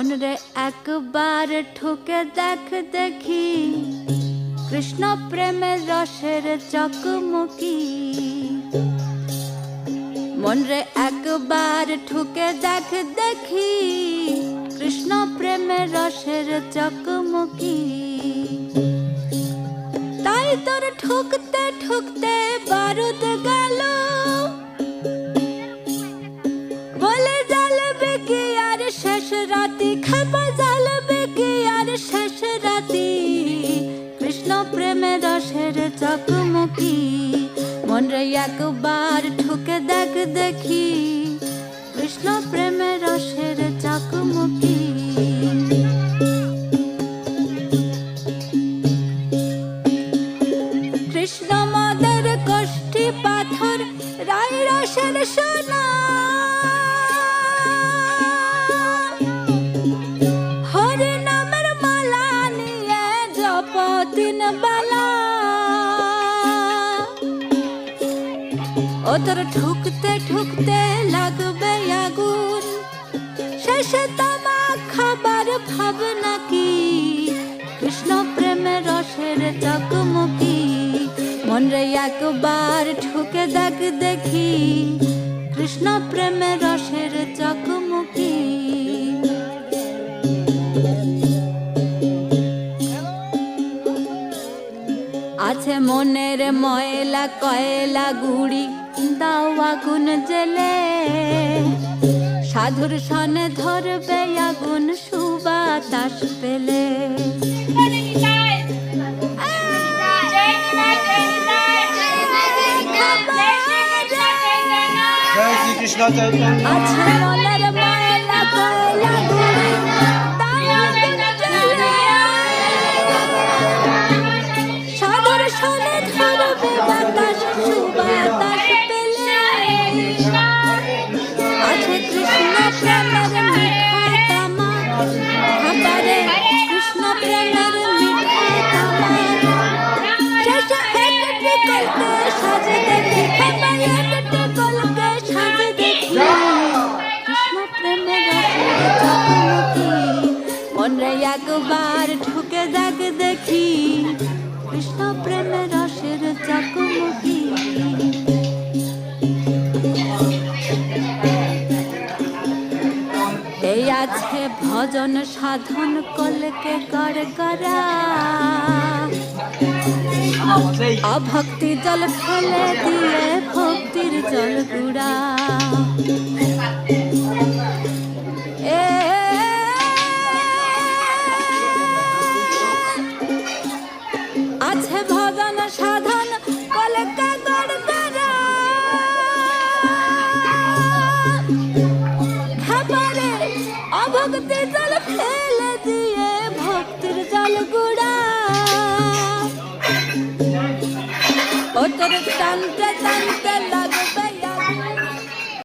মন রে একবার ঠুকে দেখ দেখি কৃষ্ণ প্রেমের রসের চকমকি। মন রে একবার ঠুকে দেখ দেখি কৃষ্ণ প্রেমের রসের চকমকি। তাই তোর ঠুকতে ঠুকতে বারুদ গেল, বলে জ্বালবে কি আর শেষ রাতি, খাবা জ্বালবে কি আর শেষ রাতি কৃষ্ণ প্রেমের রসের চকমকি। মন রে একবার ঠুকে দেখ দেখি কৃষ্ণ প্রেমের রসের চকমকি। কৃষ্ণ মদের কষ্টি পাথর রায় রসের সোনা, হরি নামের মালা নিয়ে জপ দিন বেলা। ও তোর ঠুকতে ঠুকতে লাগবে আগুন, শেষে তামা খাবার ভাবনা কি কৃষ্ণ প্রেমের রসের চকমকি। মন রে একবার ঠুকে দেখ দেখি কৃষ্ণ প্রেমের রসের চকমকি। আছে মনের ময়লা কয়লা গুড়ি, দাও আগুন জেলে, সাধুর সনে ধরবে আগুন সুবাতাস পেলে। আছে মনের ময়লা কয়লা গুড়ি, দাও আগুন জেলে, সাধুর সনে ধরবে বাতাস সুবাতাস পেলে। আছে কৃষ্ণ প্রেমের মিঠা তামা খাবারে, কৃষ্ণ প্রেমের মিঠা তামা শেষে একটি কলকে সাজে দেখি, খাবার একটি কলকে সাজে দেখি কৃষ্ণ প্রেমের রসের চকমকি। মন রে একবার ঠুকে দেখ দেখি কৃষ্ণ প্রেমের রসের চকমকি। এই আছে ভজন সাধন কলকে গড় করা, অভক্তি জল ফেলে দিয়ে ভক্তির জল গুড়া। আছে ভজন সাধন কলকে গড় করা, খাবারে অভক্তি জল ফেলে দিয়ে ভক্তির জল গুড়া। ও তোর টানতে টানতে লাগ